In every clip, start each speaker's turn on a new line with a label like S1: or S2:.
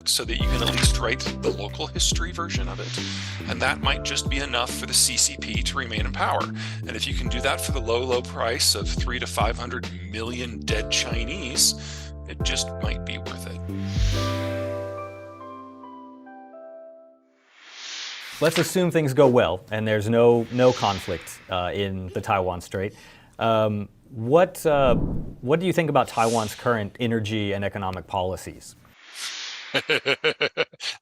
S1: so that you can at least write the local history version of it. And that might just be enough for the CCP to remain in power. And if you can do that for the low price of 300 to 500 million dead Chinese, it just might be worth it.
S2: Let's assume things go well and there's no conflict in the Taiwan Strait. What do you think about Taiwan's current energy and economic policies?
S1: All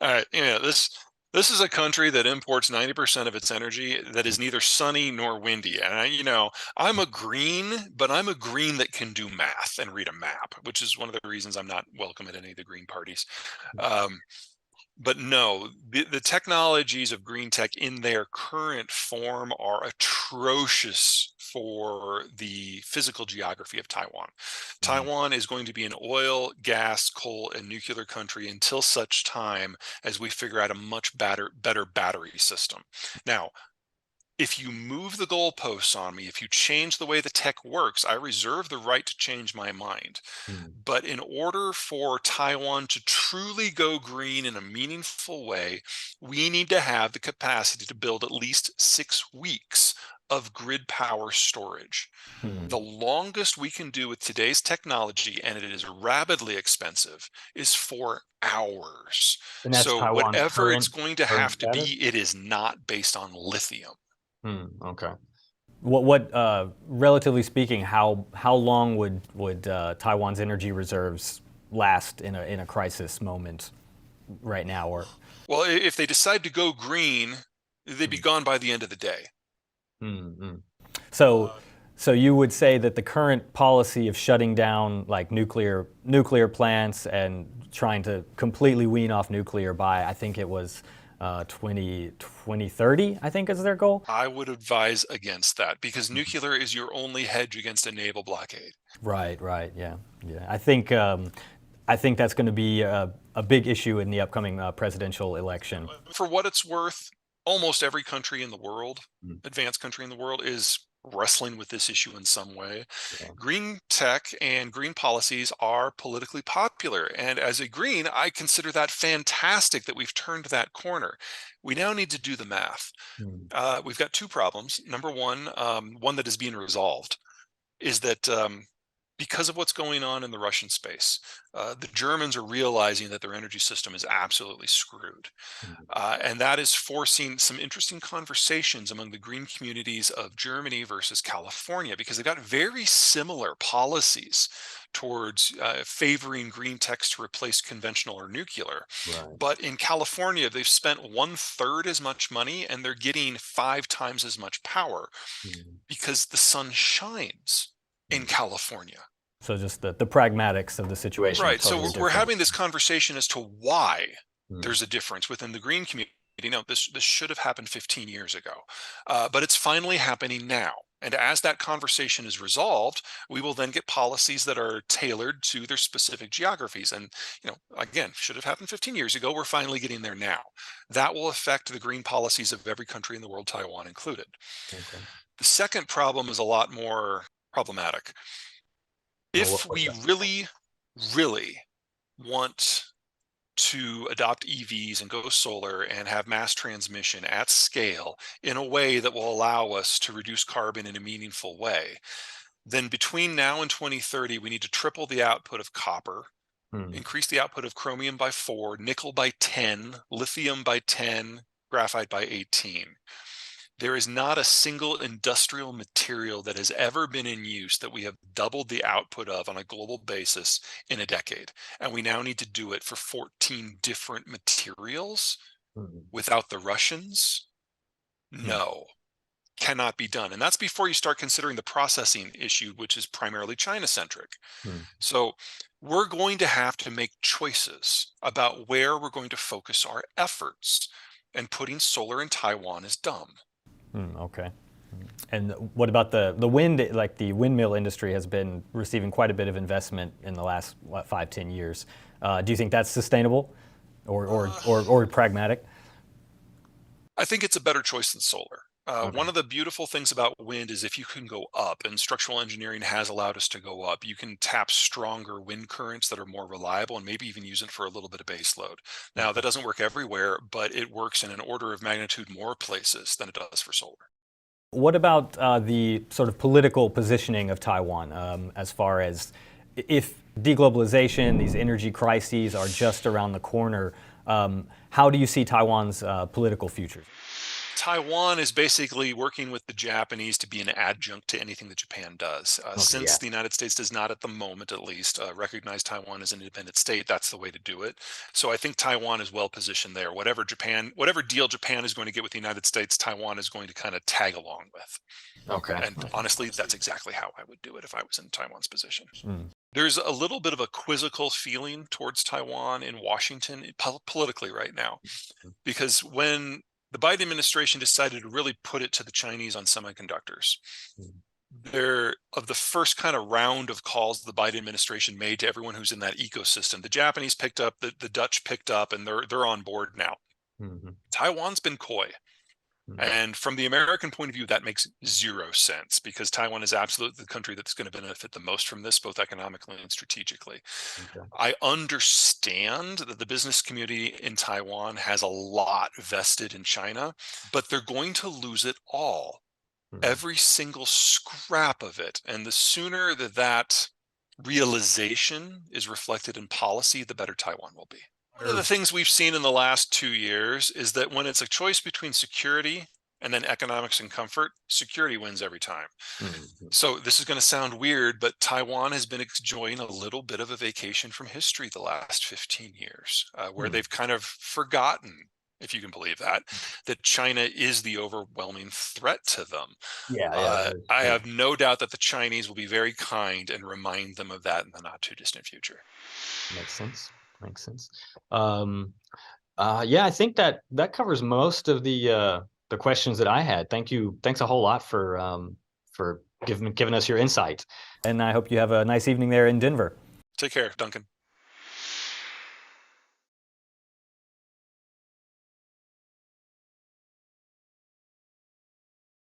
S1: right, this is a country that imports 90% of its energy that is neither sunny nor windy. And I'm a green, but I'm a green that can do math and read a map, which is one of the reasons I'm not welcome at any of the green parties. But no, the technologies of green tech in their current form are atrocious for the physical geography of Taiwan. Taiwan is going to be an oil, gas, coal, and nuclear country until such time as we figure out a much better battery system. Now, if you move the goalposts on me, if you change the way the tech works, I reserve the right to change my mind. But in order for Taiwan to truly go green in a meaningful way, we need to have the capacity to build at least 6 weeks of grid power storage. The longest we can do with today's technology, and it is rapidly expensive, is 4 hours.
S2: And that's
S1: So
S2: Taiwan's
S1: whatever it's going to
S2: current
S1: have to
S2: status?
S1: be, it is not based on lithium.
S2: Okay. Relatively speaking, how long would Taiwan's energy reserves last in a crisis moment right now? Or
S1: Well, if they decide to go green, they'd be gone by the end of the day.
S2: so you would say that the current policy of shutting down like nuclear plants and trying to completely wean off nuclear by, I think it was 2030, I think is their goal.
S1: I would advise against that because nuclear is your only hedge against a naval blockade.
S2: Right, yeah. I think that's going to be a big issue in the upcoming presidential election.
S1: For what it's worth, almost every country in the world, advanced country in the world, is wrestling with this issue in some way. Green tech and green policies are politically popular. And as a green, I consider that fantastic that we've turned that corner. We now need to do the math. We've got 2 problems. Number one, one that is being resolved, is that because of what's going on in the Russian space, the Germans are realizing that their energy system is absolutely screwed. And that is forcing some interesting conversations among the green communities of Germany versus California, because they've got very similar policies towards favoring green techs to replace conventional or nuclear. But in California, they've spent 1/3 as much money and they're getting 5 times as much power because the sun shines in California.
S2: So just the pragmatics of the situation.
S1: Right.
S2: Totally
S1: So we're
S2: different.
S1: having this conversation as to why there's a difference within the green community. This should have happened 15 years ago, but it's finally happening now. And as that conversation is resolved, we will then get policies that are tailored to their specific geographies. And, again, should have happened 15 years ago. We're finally getting there now. That will affect the green policies of every country in the world, Taiwan included. The second problem is a lot more problematic. If we really, really want to adopt EVs and go solar and have mass transmission at scale in a way that will allow us to reduce carbon in a meaningful way, then between now and 2030, we need to triple the output of copper, increase the output of chromium by 4, nickel by 10, lithium by 10, graphite by 18. There is not a single industrial material that has ever been in use that we have doubled the output of on a global basis in a decade. And we now need to do it for 14 different materials without the Russians. No, cannot be done. And that's before you start considering the processing issue, which is primarily China-centric. So we're going to have to make choices about where we're going to focus our efforts. And putting solar in Taiwan is dumb.
S2: Okay. And what about the wind? Like the windmill industry has been receiving quite a bit of investment in the last 5-10 years. Do you think that's sustainable or pragmatic?
S1: I think it's a better choice than solar. One
S2: Okay.
S1: of the beautiful things about wind is if you can go up, and structural engineering has allowed us to go up, you can tap stronger wind currents that are more reliable and maybe even use it for a little bit of base load. Now, that doesn't work everywhere, but it works in an order of magnitude more places than it does for solar.
S2: What about the sort of political positioning of Taiwan as far as if deglobalization, these energy crises are just around the corner, how do you see Taiwan's political future?
S1: Taiwan is basically working with the Japanese to be an adjunct to anything that Japan does.
S2: Okay,
S1: Since
S2: yeah.
S1: the United States does not, at the moment at least, recognize Taiwan as an independent state, that's the way to do it. So I think Taiwan is well positioned there. Whatever deal Japan is going to get with the United States, Taiwan is going to kind of tag along with.
S2: Okay.
S1: And honestly, that's exactly how I would do it if I was in Taiwan's position.
S2: Mm.
S1: There's a little bit of a quizzical feeling towards Taiwan in Washington politically right now, because when the Biden administration decided to really put it to the Chinese on semiconductors, they're of the first kind of round of calls the Biden administration made to everyone who's in that ecosystem. The Japanese picked up, the Dutch picked up, and they're on board now.
S2: Mhm.
S1: Taiwan's been coy.
S2: Mhm.
S1: And from the American point of view, that makes zero sense because Taiwan is absolutely the country that's going to benefit the most from this, both economically and strategically.
S2: Okay.
S1: I understand that the business community in Taiwan has a lot vested in China, but they're going to lose it all,
S2: Mhm.
S1: every single scrap of it. And the sooner that realization is reflected in policy, the better Taiwan will be. One of the things we've seen in the last 2 years is that when it's a choice between security and then economics and comfort, security wins every time.
S2: Mhm.
S1: So this is going to sound weird, but Taiwan has been enjoying a little bit of a vacation from history the last 15 years, where
S2: Mhm.
S1: they've kind of forgotten, if you can believe that China is the overwhelming threat to them.
S2: Yeah, yeah, that is
S1: I
S2: true.
S1: have no doubt that the Chinese will be very kind and remind them of that in the not too distant future.
S2: Makes sense. Makes sense. Um, yeah, I think that that covers most of the questions that I had. Thank you. Thanks a whole lot for giving us your insight. And I hope you have a nice evening there in Denver.
S1: Take care, Duncan.